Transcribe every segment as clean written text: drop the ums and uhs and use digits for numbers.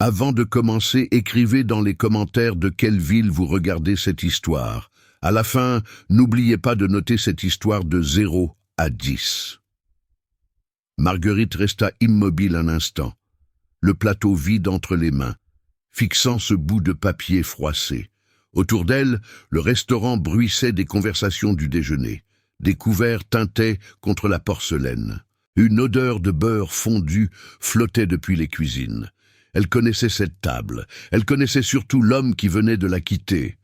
Avant de commencer, écrivez dans les commentaires de quelle ville vous regardez cette histoire. À la fin, n'oubliez pas de noter cette histoire de 0 à 10. Marguerite resta immobile un instant, le plateau vide entre les mains, fixant ce bout de papier froissé. Autour d'elle, le restaurant bruissait des conversations du déjeuner. Des couverts tintaient contre la porcelaine. Une odeur de beurre fondu flottait depuis les cuisines. Elle connaissait cette table. Elle connaissait surtout l'homme qui venait de la quitter.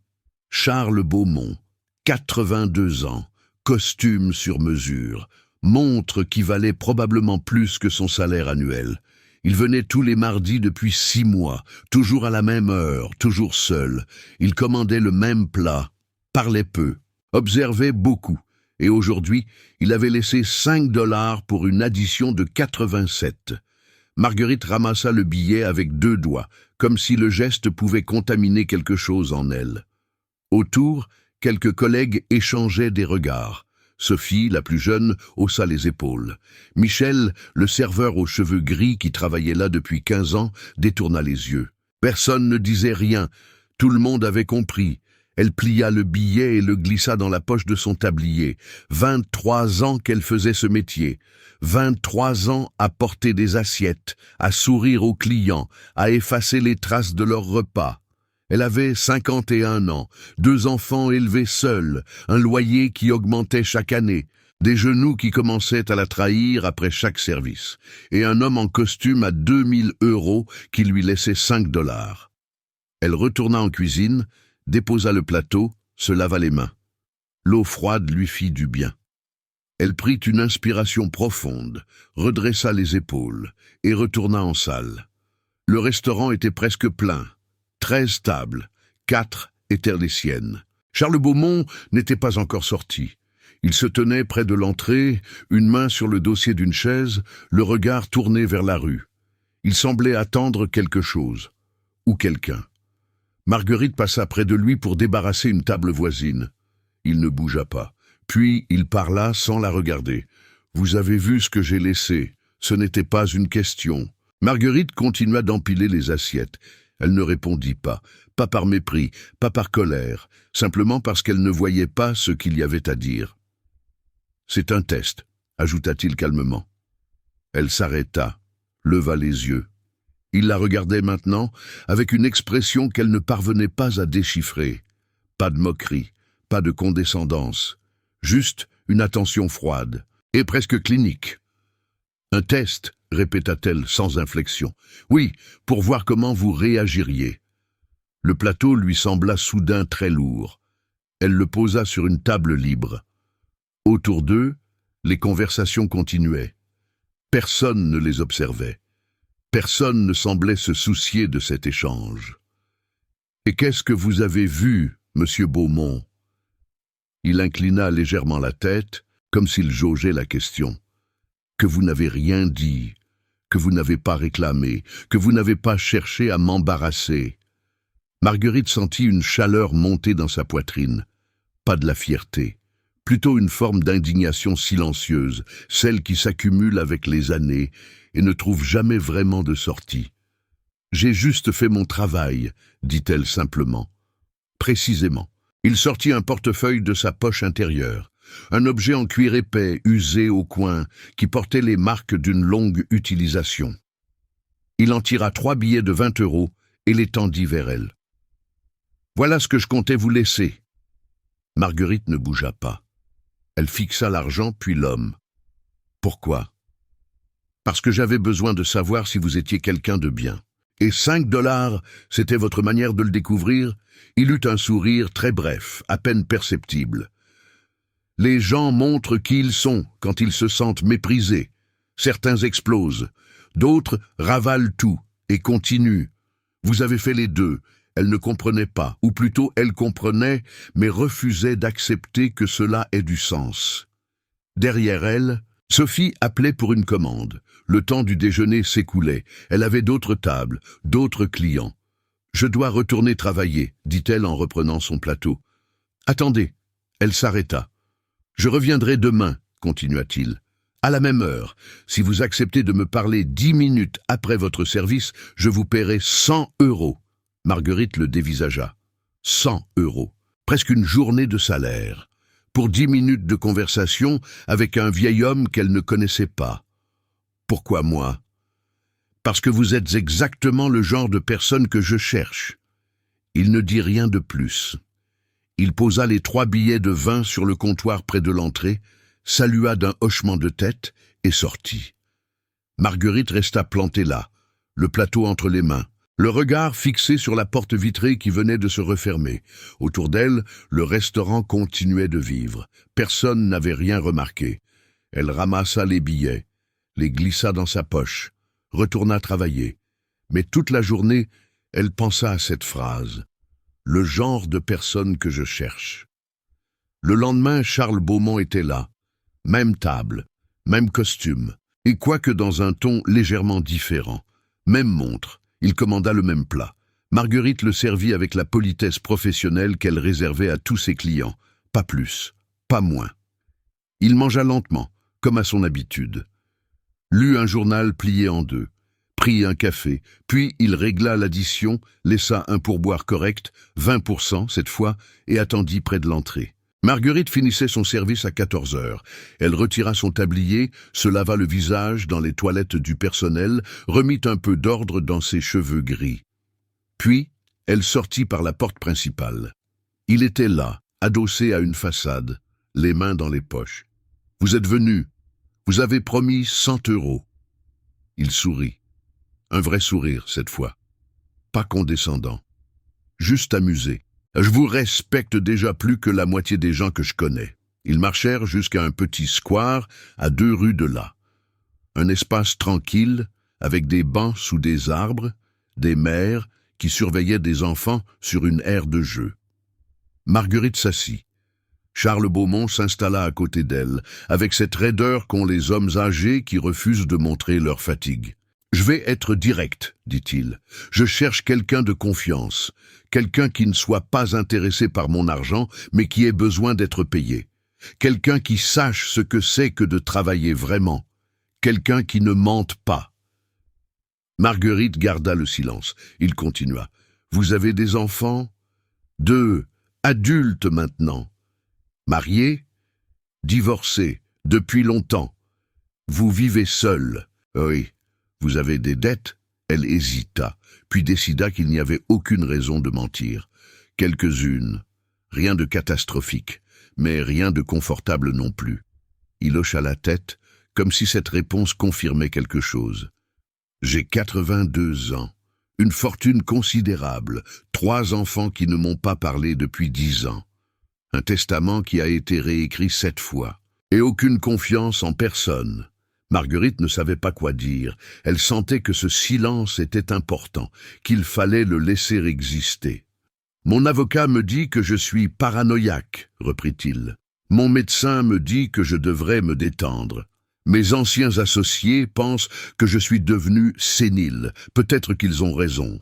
Charles Beaumont, 82 ans, costume sur mesure, montre qui valait probablement plus que son salaire annuel. Il venait tous les mardis depuis 6 mois, toujours à la même heure, toujours seul. Il commandait le même plat, parlait peu, observait beaucoup. Et aujourd'hui, il avait laissé 5 $ pour une addition de 87. Marguerite ramassa le billet avec 2 doigts, comme si le geste pouvait contaminer quelque chose en elle. Autour, quelques collègues échangeaient des regards. Sophie, la plus jeune, haussa les épaules. Michel, le serveur aux cheveux gris qui travaillait là depuis 15 ans, détourna les yeux. Personne ne disait rien. Tout le monde avait compris. Elle plia le billet et le glissa dans la poche de son tablier. 23 ans qu'elle faisait ce métier. 23 ans à porter des assiettes, à sourire aux clients, à effacer les traces de leur repas. Elle avait 51 ans, 2 enfants élevés seuls, un loyer qui augmentait chaque année, des genoux qui commençaient à la trahir après chaque service, et un homme en costume à 2000 € qui lui laissait 5 $. Elle retourna en cuisine, déposa le plateau, se lava les mains. L'eau froide lui fit du bien. Elle prit une inspiration profonde, redressa les épaules et retourna en salle. Le restaurant était presque plein. 13 tables, 4 étaient les siennes. Charles Beaumont n'était pas encore sorti. Il se tenait près de l'entrée, une main sur le dossier d'une chaise, le regard tourné vers la rue. Il semblait attendre quelque chose, ou quelqu'un. Marguerite passa près de lui pour débarrasser une table voisine. Il ne bougea pas. Puis il parla sans la regarder. « Vous avez vu ce que j'ai laissé. Ce n'était pas une question. » Marguerite continua d'empiler les assiettes. Elle ne répondit pas par mépris, pas par colère, simplement parce qu'elle ne voyait pas ce qu'il y avait à dire. « C'est un test, » ajouta-t-il calmement. Elle s'arrêta, leva les yeux. Il la regardait maintenant avec une expression qu'elle ne parvenait pas à déchiffrer. Pas de moquerie, pas de condescendance, juste une attention froide et presque clinique. « Un test », répéta-t-elle sans inflexion. « Oui, pour voir comment vous réagiriez. » Le plateau lui sembla soudain très lourd. Elle le posa sur une table libre. Autour d'eux, les conversations continuaient. Personne ne les observait. Personne ne semblait se soucier de cet échange. « Et qu'est-ce que vous avez vu, monsieur Beaumont ?» Il inclina légèrement la tête, comme s'il jaugeait la question. « Que vous n'avez rien dit, que vous n'avez pas réclamé, que vous n'avez pas cherché à m'embarrasser. » Marguerite sentit une chaleur monter dans sa poitrine. Pas de la fierté, plutôt une forme d'indignation silencieuse, celle qui s'accumule avec les années et ne trouve jamais vraiment de sortie. « J'ai juste fait mon travail, » dit-elle simplement. Précisément. Il sortit un portefeuille de sa poche intérieure, un objet en cuir épais, usé au coin, qui portait les marques d'une longue utilisation. Il en tira 3 billets de 20 € et les tendit vers elle. « Voilà ce que je comptais vous laisser. » Marguerite ne bougea pas. Elle fixa l'argent puis l'homme. « Pourquoi ?»« Parce que j'avais besoin de savoir si vous étiez quelqu'un de bien. » « Et 5 $, c'était votre manière de le découvrir ?» Il eut un sourire très bref, à peine perceptible. « Les gens montrent qui ils sont quand ils se sentent méprisés. Certains explosent, d'autres ravalent tout et continuent. Vous avez fait les deux. » Elle ne comprenait pas, ou plutôt elle comprenait, mais refusait d'accepter que cela ait du sens. Derrière elle, Sophie appelait pour une commande. Le temps du déjeuner s'écoulait. Elle avait d'autres tables, d'autres clients. « Je dois retourner travailler, » dit-elle en reprenant son plateau. « Attendez. » Elle s'arrêta. « Je reviendrai demain, » continua-t-il. À la même heure, si vous acceptez de me parler 10 minutes après votre service, je vous paierai 100 euros. Marguerite le dévisagea. 100 euros. Presque une journée de salaire. Pour 10 minutes de conversation avec un vieil homme qu'elle ne connaissait pas. Pourquoi moi? Parce que vous êtes exactement le genre de personne que je cherche. Il ne dit rien de plus. Il posa les 3 billets de 20 sur le comptoir près de l'entrée, salua d'un hochement de tête et sortit. Marguerite resta plantée là, le plateau entre les mains, le regard fixé sur la porte vitrée qui venait de se refermer. Autour d'elle, le restaurant continuait de vivre. Personne n'avait rien remarqué. Elle ramassa les billets, les glissa dans sa poche, retourna travailler. Mais toute la journée, elle pensa à cette phrase. Le genre de personne que je cherche. Le lendemain, Charles Beaumont était là. Même table, même costume, et quoique dans un ton légèrement différent. Même montre, il commanda le même plat. Marguerite le servit avec la politesse professionnelle qu'elle réservait à tous ses clients. Pas plus, pas moins. Il mangea lentement, comme à son habitude. Lut un journal plié en 2. Prit un café, puis il régla l'addition, laissa un pourboire correct, 20% cette fois, et attendit près de l'entrée. Marguerite finissait son service à 14 heures. Elle retira son tablier, se lava le visage dans les toilettes du personnel, remit un peu d'ordre dans ses cheveux gris. Puis, elle sortit par la porte principale. Il était là, adossé à une façade, les mains dans les poches. « Vous êtes venu. Vous avez promis 100 euros. » Il sourit. Un vrai sourire, cette fois. Pas condescendant. Juste amusé. Je vous respecte déjà plus que la moitié des gens que je connais. Ils marchèrent jusqu'à un petit square à 2 rues de là. Un espace tranquille, avec des bancs sous des arbres, des mères qui surveillaient des enfants sur une aire de jeu. Marguerite s'assit. Charles Beaumont s'installa à côté d'elle, avec cette raideur qu'ont les hommes âgés qui refusent de montrer leur fatigue. « Je vais être direct, dit-il. Je cherche quelqu'un de confiance, quelqu'un qui ne soit pas intéressé par mon argent, mais qui ait besoin d'être payé. Quelqu'un qui sache ce que c'est que de travailler vraiment. Quelqu'un qui ne mente pas. » Marguerite garda le silence. Il continua. « Vous avez des enfants? 2, adultes maintenant. Mariés? Divorcés, depuis longtemps. Vous vivez seul. Oui. Vous avez des dettes? » Elle hésita, puis décida qu'il n'y avait aucune raison de mentir. Quelques-unes. Rien de catastrophique, mais rien de confortable non plus. Il hocha la tête, comme si cette réponse confirmait quelque chose. « J'ai 82 ans, une fortune considérable, 3 enfants qui ne m'ont pas parlé depuis 10 ans, un testament qui a été réécrit 7 fois, et aucune confiance en personne. » Marguerite ne savait pas quoi dire. Elle sentait que ce silence était important, qu'il fallait le laisser exister. « Mon avocat me dit que je suis paranoïaque, reprit-il. Mon médecin me dit que je devrais me détendre. Mes anciens associés pensent que je suis devenu sénile. Peut-être qu'ils ont raison.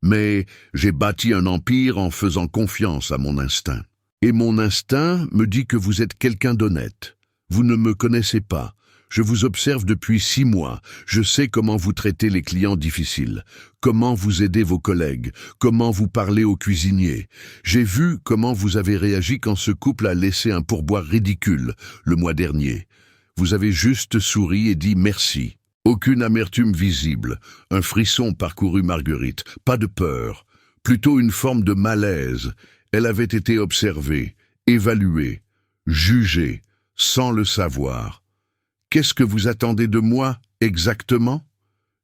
Mais j'ai bâti un empire en faisant confiance à mon instinct. Et mon instinct me dit que vous êtes quelqu'un d'honnête. Vous ne me connaissez pas. Je vous observe depuis 6 mois. Je sais comment vous traitez les clients difficiles, comment vous aidez vos collègues, comment vous parlez aux cuisiniers. J'ai vu comment vous avez réagi quand ce couple a laissé un pourboire ridicule le mois dernier. Vous avez juste souri et dit merci. Aucune amertume visible. Un frisson parcourut Marguerite. Pas de peur. Plutôt une forme de malaise. Elle avait été observée, évaluée, jugée, sans le savoir. Qu'est-ce que vous attendez de moi, exactement?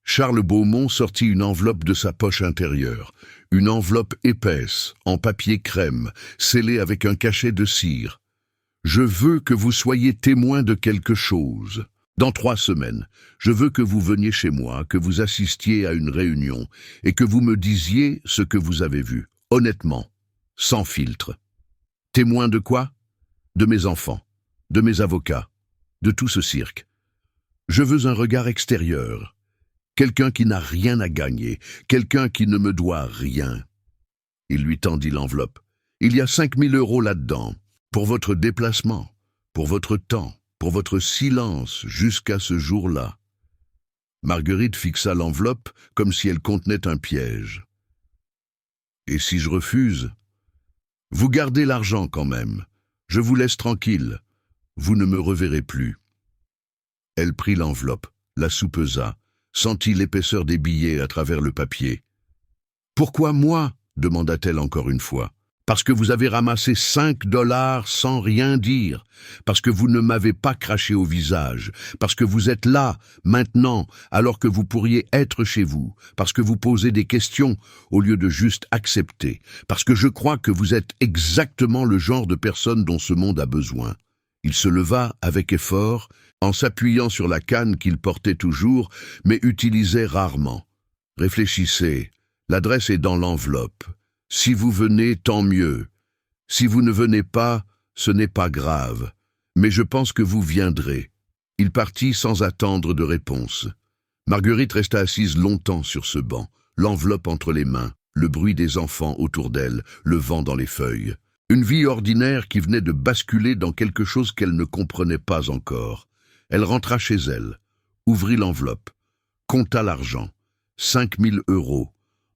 Charles Beaumont sortit une enveloppe de sa poche intérieure. Une enveloppe épaisse, en papier crème, scellée avec un cachet de cire. Je veux que vous soyez témoin de quelque chose. Dans 3 semaines, je veux que vous veniez chez moi, que vous assistiez à une réunion, et que vous me disiez ce que vous avez vu, honnêtement, sans filtre. Témoin de quoi? De mes enfants, de mes avocats, de tout ce cirque. Je veux un regard extérieur, quelqu'un qui n'a rien à gagner, quelqu'un qui ne me doit rien. Il lui tendit l'enveloppe. Il y a 5 000 euros là-dedans, pour votre déplacement, pour votre temps. pour votre silence jusqu'à ce jour-là. » Marguerite fixa l'enveloppe comme si elle contenait un piège. « Et si je refuse ? Vous gardez l'argent quand même. Je vous laisse tranquille. Vous ne me reverrez plus. » Elle prit l'enveloppe, la soupesa, sentit l'épaisseur des billets à travers le papier. « Pourquoi moi ?» demanda-t-elle encore une fois. « Parce que vous avez ramassé 5 $ sans rien dire, parce que vous ne m'avez pas craché au visage, parce que vous êtes là, maintenant, alors que vous pourriez être chez vous, parce que vous posez des questions au lieu de juste accepter, parce que je crois que vous êtes exactement le genre de personne dont ce monde a besoin. » Il se leva avec effort, en s'appuyant sur la canne qu'il portait toujours, mais utilisait rarement. « Réfléchissez, l'adresse est dans l'enveloppe. Si vous venez, tant mieux. Si vous ne venez pas, ce n'est pas grave. Mais je pense que vous viendrez. » Il partit sans attendre de réponse. Marguerite resta assise longtemps sur ce banc, l'enveloppe entre les mains, le bruit des enfants autour d'elle, le vent dans les feuilles. Une vie ordinaire qui venait de basculer dans quelque chose qu'elle ne comprenait pas encore. Elle rentra chez elle, ouvrit l'enveloppe, compta l'argent, 5 000 €,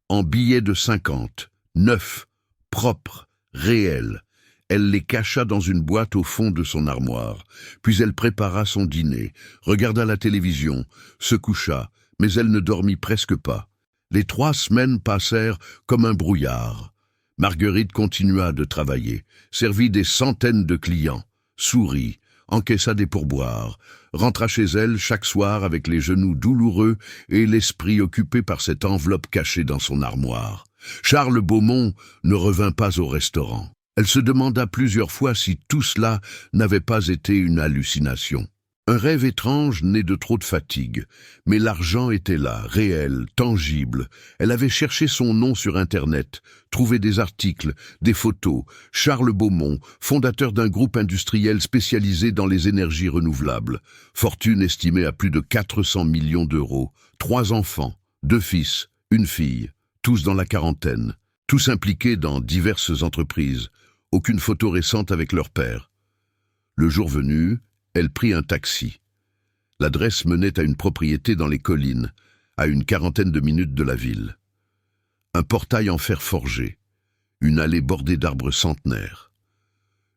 en billets de 50, neufs, propres, réels. Elle les cacha dans une boîte au fond de son armoire, puis elle prépara son dîner, regarda la télévision, se coucha, mais elle ne dormit presque pas. Les 3 semaines passèrent comme un brouillard. Marguerite continua de travailler, servit des centaines de clients, sourit, encaissa des pourboires, rentra chez elle chaque soir avec les genoux douloureux et l'esprit occupé par cette enveloppe cachée dans son armoire. Charles Beaumont ne revint pas au restaurant. Elle se demanda plusieurs fois si tout cela n'avait pas été une hallucination. Un rêve étrange né de trop de fatigue, mais l'argent était là, réel, tangible. Elle avait cherché son nom sur Internet, trouvé des articles, des photos. Charles Beaumont, fondateur d'un groupe industriel spécialisé dans les énergies renouvelables. Fortune estimée à plus de 400 millions €. 3 enfants, 2 fils, une fille, tous dans la quarantaine. Tous impliqués dans diverses entreprises. Aucune photo récente avec leur père. Le jour venu, elle prit un taxi. L'adresse menait à une propriété dans les collines, à une quarantaine de minutes de la ville. Un portail en fer forgé, une allée bordée d'arbres centenaires.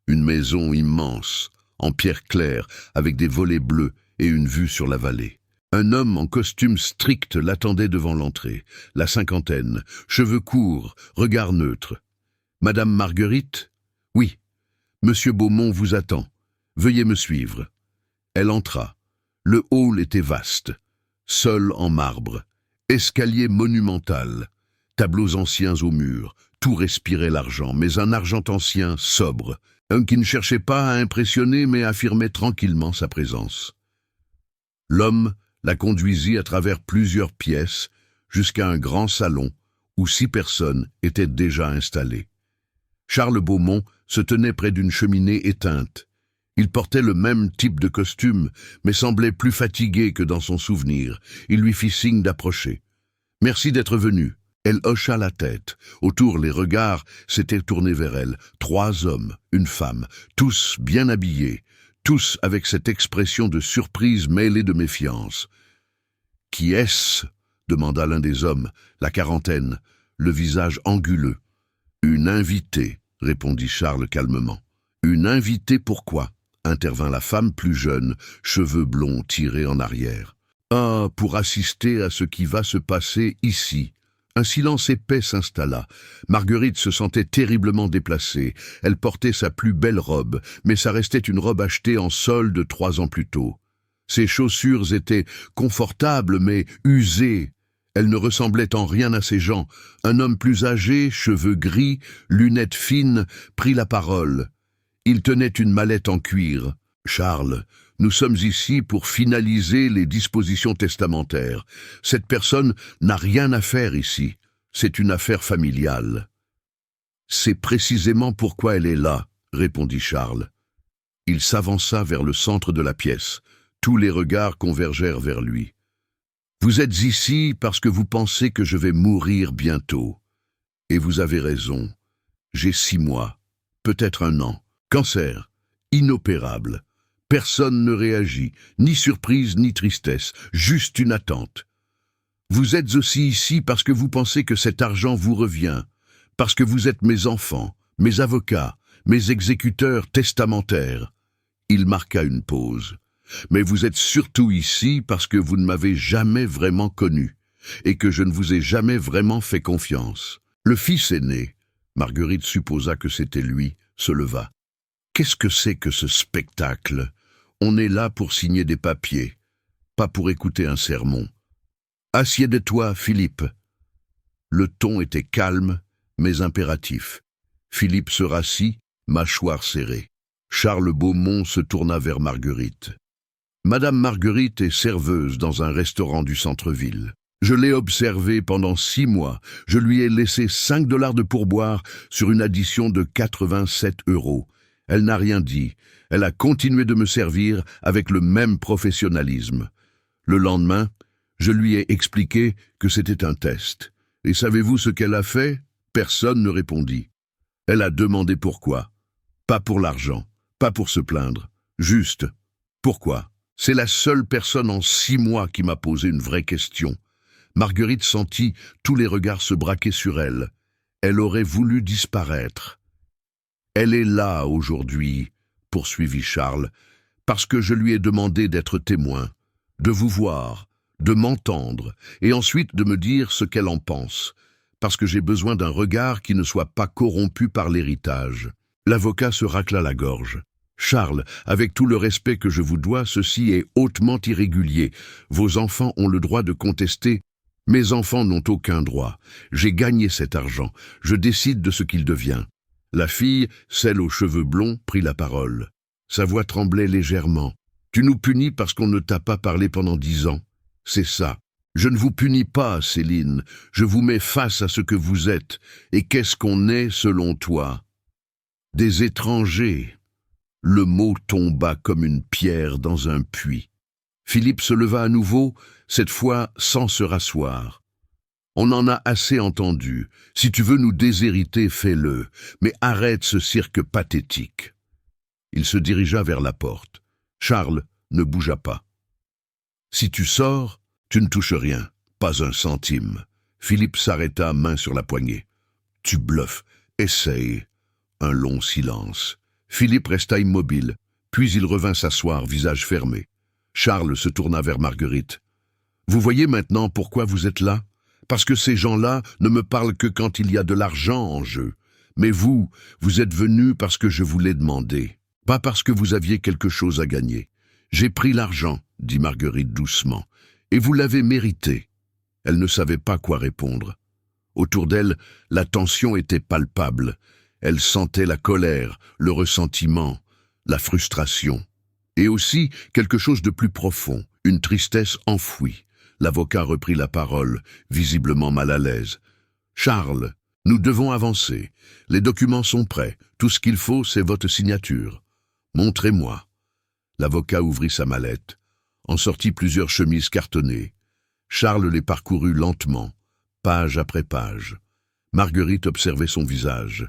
Une maison immense, en pierre claire, avec des volets bleus et une vue sur la vallée. Un homme en costume strict l'attendait devant l'entrée, la cinquantaine, cheveux courts, regard neutre. « Madame Marguerite ? » ?»« Oui. Monsieur Beaumont vous attend. Veuillez me suivre. » Elle entra. Le hall était vaste, sol en marbre, escalier monumental, tableaux anciens au mur, tout respirait l'argent, mais un argent ancien, sobre, un qui ne cherchait pas à impressionner mais affirmait tranquillement sa présence. L'homme la conduisit à travers plusieurs pièces jusqu'à un grand salon où 6 personnes étaient déjà installées. Charles Beaumont se tenait près d'une cheminée éteinte. Il portait le même type de costume, mais semblait plus fatigué que dans son souvenir. Il lui fit signe d'approcher. « Merci d'être venu. » Elle hocha la tête. Autour, les regards s'étaient tournés vers elle. 3 hommes, une femme, tous bien habillés, tous avec cette expression de surprise mêlée de méfiance. « Qui est-ce » demanda l'un des hommes, la quarantaine, le visage anguleux. « Une invitée » répondit Charles calmement. « Une invitée pourquoi ?» intervint la femme plus jeune, cheveux blonds tirés en arrière. « Ah, pour assister à ce qui va se passer ici. » Un silence épais s'installa. Marguerite se sentait terriblement déplacée. Elle portait sa plus belle robe, mais ça restait une robe achetée en solde 3 ans plus tôt. Ses chaussures étaient confortables, mais usées. Elle ne ressemblait en rien à ces gens. Un homme plus âgé, cheveux gris, lunettes fines, prit la parole. Il tenait une mallette en cuir. « Charles, nous sommes ici pour finaliser les dispositions testamentaires. Cette personne n'a rien à faire ici. C'est une affaire familiale. »« C'est précisément pourquoi elle est là, » répondit Charles. Il s'avança vers le centre de la pièce. Tous les regards convergèrent vers lui. « Vous êtes ici parce que vous pensez que je vais mourir bientôt. Et vous avez raison. J'ai 6 mois, peut-être 1 an. Cancer, inopérable. Personne ne réagit, ni surprise ni tristesse, juste une attente. Vous êtes aussi ici parce que vous pensez que cet argent vous revient, parce que vous êtes mes enfants, mes avocats, mes exécuteurs testamentaires. Il marqua une pause. Mais vous êtes surtout ici parce que vous ne m'avez jamais vraiment connu, et que je ne vous ai jamais vraiment fait confiance. Le fils aîné, Marguerite supposa que c'était lui, se leva. Qu'est-ce que c'est que ce spectacle? On est là pour signer des papiers, pas pour écouter un sermon. Assieds-toi, Philippe. Le ton était calme, mais impératif. Philippe se rassit, mâchoire serrée. Charles Beaumont se tourna vers Marguerite. Madame Marguerite est serveuse dans un restaurant du centre-ville. Je l'ai observée pendant 6 mois. Je lui ai laissé 5 $ de pourboire sur une addition de 87 €. Elle n'a rien dit. Elle a continué de me servir avec le même professionnalisme. Le lendemain, je lui ai expliqué que c'était un test. Et savez-vous ce qu'elle a fait? Personne ne répondit. Elle a demandé pourquoi. Pas pour l'argent, pas pour se plaindre. Juste, pourquoi? C'est la seule personne en 6 mois qui m'a posé une vraie question. Marguerite sentit tous les regards se braquer sur elle. Elle aurait voulu disparaître. Elle est là aujourd'hui, poursuivit Charles, parce que je lui ai demandé d'être témoin, de vous voir, de m'entendre, et ensuite de me dire ce qu'elle en pense, parce que j'ai besoin d'un regard qui ne soit pas corrompu par l'héritage. L'avocat se racla la gorge. Charles, avec tout le respect que je vous dois, ceci est hautement irrégulier. Vos enfants ont le droit de contester. Mes enfants n'ont aucun droit. J'ai gagné cet argent. Je décide de ce qu'il devient. La fille, celle aux cheveux blonds, prit la parole. Sa voix tremblait légèrement. Tu nous punis parce qu'on ne t'a pas parlé pendant 10 ans. C'est ça. Je ne vous punis pas, Céline. Je vous mets face à ce que vous êtes. Et qu'est-ce qu'on est selon toi? Des étrangers. Le mot tomba comme une pierre dans un puits. Philippe se leva à nouveau, cette fois sans se rasseoir. On en a assez entendu. Si tu veux nous déshériter, fais-le, mais arrête ce cirque pathétique. Il se dirigea vers la porte. Charles ne bougea pas. Si tu sors, tu ne touches rien, pas un centime. Philippe s'arrêta, main sur la poignée. Tu bluffes, essaye. Un long silence. Philippe resta immobile, puis il revint s'asseoir, visage fermé. Charles se tourna vers Marguerite. Vous voyez maintenant pourquoi vous êtes là? Parce que ces gens-là ne me parlent que quand il y a de l'argent en jeu. Mais vous êtes venus parce que je vous l'ai demandé, pas parce que vous aviez quelque chose à gagner. J'ai pris l'argent, dit Marguerite doucement, et vous l'avez mérité. Elle ne savait pas quoi répondre. Autour d'elle, la tension était palpable. Elle sentait la colère, le ressentiment, la frustration. Et aussi quelque chose de plus profond, une tristesse enfouie. L'avocat reprit la parole, visiblement mal à l'aise. « Charles, nous devons avancer. Les documents sont prêts. Tout ce qu'il faut, c'est votre signature. Montrez-moi. » L'avocat ouvrit sa mallette, en sortit plusieurs chemises cartonnées. Charles les parcourut lentement, page après page. Marguerite observait son visage.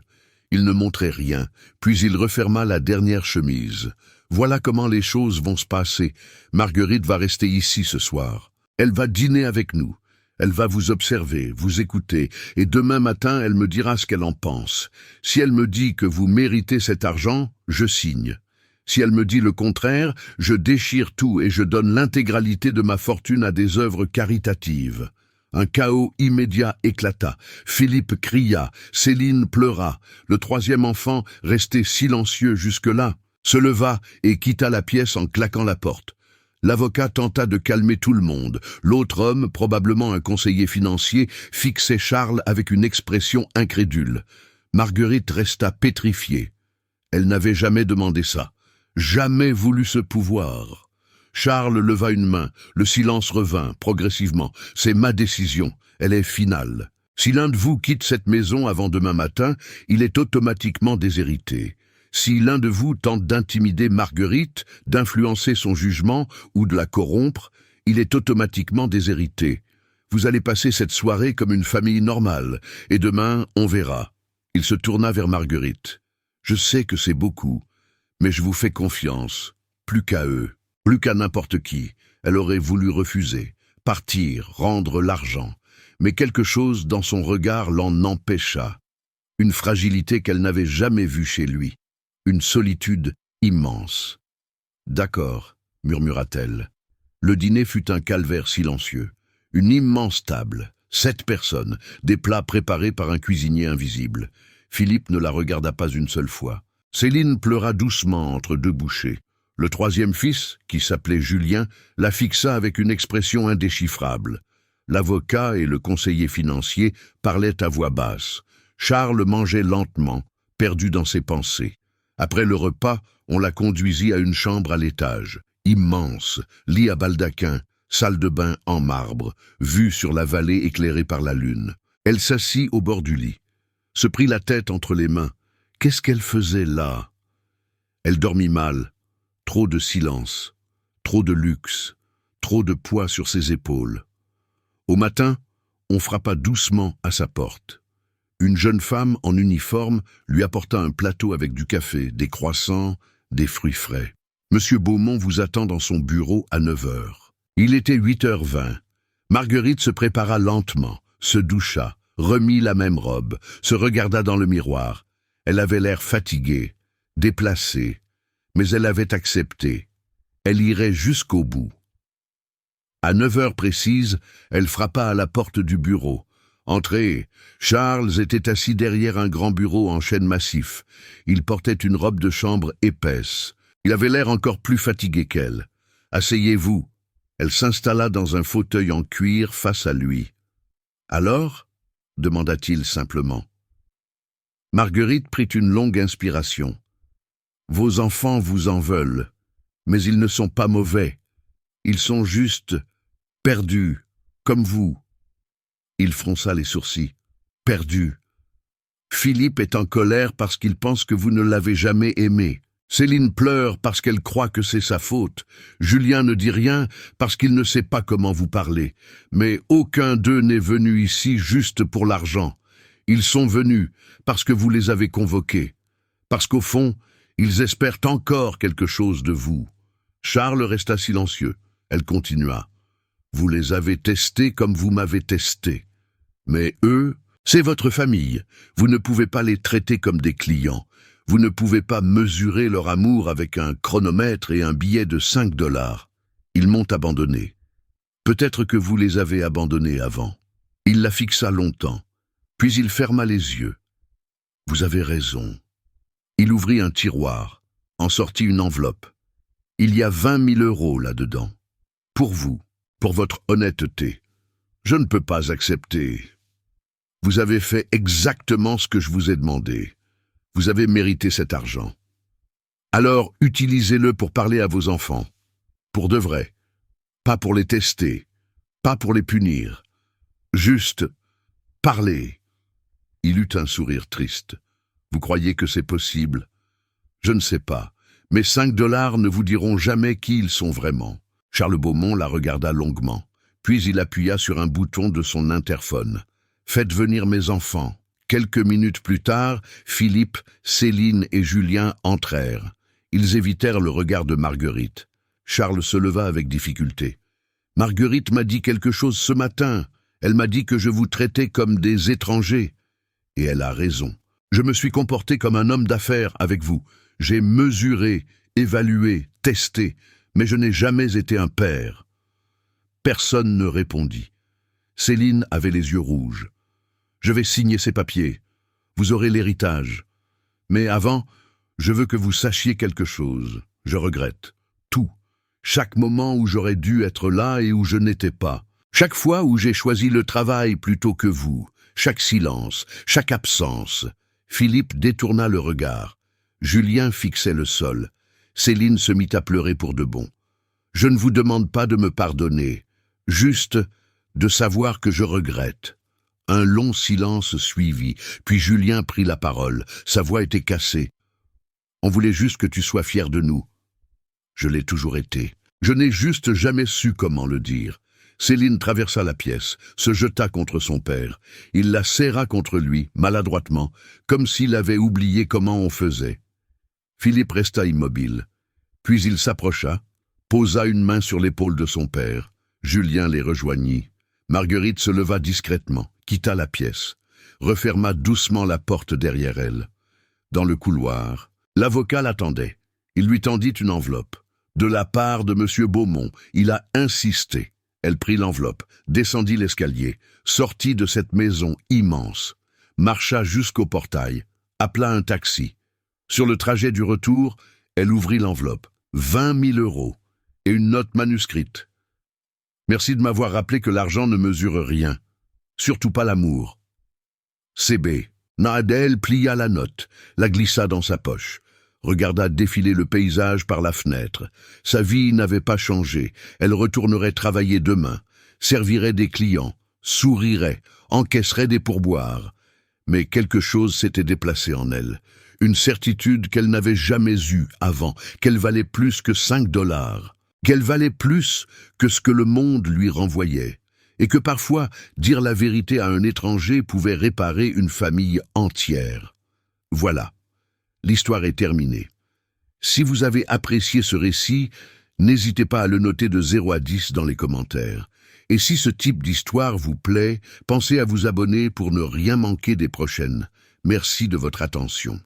Il ne montrait rien, puis il referma la dernière chemise. Voilà comment les choses vont se passer. Marguerite va rester ici ce soir. Elle va dîner avec nous. Elle va vous observer, vous écouter, et demain matin, elle me dira ce qu'elle en pense. Si elle me dit que vous méritez cet argent, je signe. Si elle me dit le contraire, je déchire tout et je donne l'intégralité de ma fortune à des œuvres caritatives. Un chaos immédiat éclata. Philippe cria, Céline pleura. Le 3e enfant, resté silencieux jusque-là, se leva et quitta la pièce en claquant la porte. L'avocat tenta de calmer tout le monde. L'autre homme, probablement un conseiller financier, fixait Charles avec une expression incrédule. Marguerite resta pétrifiée. Elle n'avait jamais demandé ça, jamais voulu ce pouvoir. Charles leva une main, le silence revint, progressivement. C'est ma décision, elle est finale. Si l'un de vous quitte cette maison avant demain matin, il est automatiquement déshérité. Si l'un de vous tente d'intimider Marguerite, d'influencer son jugement ou de la corrompre, il est automatiquement déshérité. Vous allez passer cette soirée comme une famille normale, et demain, on verra. Il se tourna vers Marguerite. Je sais que c'est beaucoup, mais je vous fais confiance. Plus qu'à eux, plus qu'à n'importe qui, elle aurait voulu refuser, partir, rendre l'argent. Mais quelque chose dans son regard l'en empêcha. Une fragilité qu'elle n'avait jamais vue chez lui. Une solitude immense. « D'accord », murmura-t-elle. Le dîner fut un calvaire silencieux. Une immense table, 7 personnes, des plats préparés par un cuisinier invisible. Philippe ne la regarda pas une seule fois. Céline pleura doucement entre 2 bouchées. Le 3e fils, qui s'appelait Julien, la fixa avec une expression indéchiffrable. L'avocat et le conseiller financier parlaient à voix basse. Charles mangeait lentement, perdu dans ses pensées. Après le repas, on la conduisit à une chambre à l'étage, immense, lit à baldaquin, salle de bain en marbre, vue sur la vallée éclairée par la lune. Elle s'assit au bord du lit, se prit la tête entre les mains. Qu'est-ce qu'elle faisait là? Elle dormit mal. Trop de silence, trop de luxe, trop de poids sur ses épaules. Au matin, on frappa doucement à sa porte. Une jeune femme en uniforme lui apporta un plateau avec du café, des croissants, des fruits frais. « Monsieur Beaumont vous attend dans son bureau à 9 heures. » Il était 8h20. Marguerite se prépara lentement, se doucha, remit la même robe, se regarda dans le miroir. Elle avait l'air fatiguée, déplacée. Mais elle avait accepté. Elle irait jusqu'au bout. À 9 heures précises, elle frappa à la porte du bureau. « Entrez !» Charles était assis derrière un grand bureau en chêne massif. Il portait une robe de chambre épaisse. Il avait l'air encore plus fatigué qu'elle. « Asseyez-vous !» Elle s'installa dans un fauteuil en cuir face à lui. « Alors ?» demanda-t-il simplement. Marguerite prit une longue inspiration. Vos enfants vous en veulent, mais ils ne sont pas mauvais. Ils sont juste perdus, comme vous. Il fronça les sourcils. Perdus. Philippe est en colère parce qu'il pense que vous ne l'avez jamais aimé. Céline pleure parce qu'elle croit que c'est sa faute. Julien ne dit rien parce qu'il ne sait pas comment vous parler. Mais aucun d'eux n'est venu ici juste pour l'argent. Ils sont venus parce que vous les avez convoqués. Parce qu'au fond, ils espèrent encore quelque chose de vous. Charles resta silencieux. Elle continua. Vous les avez testés comme vous m'avez testé. Mais eux, c'est votre famille. Vous ne pouvez pas les traiter comme des clients. Vous ne pouvez pas mesurer leur amour avec un chronomètre et un billet de 5 $. Ils m'ont abandonné. Peut-être que vous les avez abandonnés avant. Il la fixa longtemps. Puis il ferma les yeux. Vous avez raison. Il ouvrit un tiroir, en sortit une enveloppe. Il y a 20 000 € là-dedans. Pour vous, pour votre honnêteté. Je ne peux pas accepter. Vous avez fait exactement ce que je vous ai demandé. Vous avez mérité cet argent. Alors utilisez-le pour parler à vos enfants. Pour de vrai. Pas pour les tester. Pas pour les punir. Juste parler. Il eut un sourire triste. Vous croyez que c'est possible? Je ne sais pas, mais 5 $ ne vous diront jamais qui ils sont vraiment. Charles Beaumont la regarda longuement, puis il appuya sur un bouton de son interphone. Faites venir mes enfants. Quelques minutes plus tard, Philippe, Céline et Julien entrèrent. Ils évitèrent le regard de Marguerite. Charles se leva avec difficulté. Marguerite m'a dit quelque chose ce matin. Elle m'a dit que je vous traitais comme des étrangers. Et elle a raison. Je me suis comporté comme un homme d'affaires avec vous. J'ai mesuré, évalué, testé, mais je n'ai jamais été un père. Personne ne répondit. Céline avait les yeux rouges. Je vais signer ces papiers. Vous aurez l'héritage. Mais avant, je veux que vous sachiez quelque chose. Je regrette. Tout. Chaque moment où j'aurais dû être là et où je n'étais pas. Chaque fois où j'ai choisi le travail plutôt que vous. Chaque silence, chaque absence. Philippe détourna le regard. Julien fixait le sol. Céline se mit à pleurer pour de bon. Je ne vous demande pas de me pardonner, juste de savoir que je regrette. Un long silence suivit, puis Julien prit la parole. Sa voix était cassée. On voulait juste que tu sois fier de nous. Je l'ai toujours été. Je n'ai juste jamais su comment le dire. Céline traversa la pièce, se jeta contre son père. Il la serra contre lui, maladroitement, comme s'il avait oublié comment on faisait. Philippe resta immobile. Puis il s'approcha, posa une main sur l'épaule de son père. Julien les rejoignit. Marguerite se leva discrètement, quitta la pièce, referma doucement la porte derrière elle. Dans le couloir, l'avocat l'attendait. Il lui tendit une enveloppe. De la part de M. Beaumont, il a insisté. Elle prit l'enveloppe, descendit l'escalier, sortit de cette maison immense, marcha jusqu'au portail, appela un taxi. Sur le trajet du retour, elle ouvrit l'enveloppe. 20 000 € et une note manuscrite. Merci de m'avoir rappelé que l'argent ne mesure rien, surtout pas l'amour. CB. Nadel plia la note, la glissa dans sa poche, regarda défiler le paysage par la fenêtre. Sa vie n'avait pas changé, elle retournerait travailler demain, servirait des clients, sourirait, encaisserait des pourboires. Mais quelque chose s'était déplacé en elle, une certitude qu'elle n'avait jamais eue avant, qu'elle valait plus que 5 $, qu'elle valait plus que ce que le monde lui renvoyait, et que parfois dire la vérité à un étranger pouvait réparer une famille entière. Voilà, l'histoire est terminée. Si vous avez apprécié ce récit, n'hésitez pas à le noter de 0 à 10 dans les commentaires. Et si ce type d'histoire vous plaît, pensez à vous abonner pour ne rien manquer des prochaines. Merci de votre attention.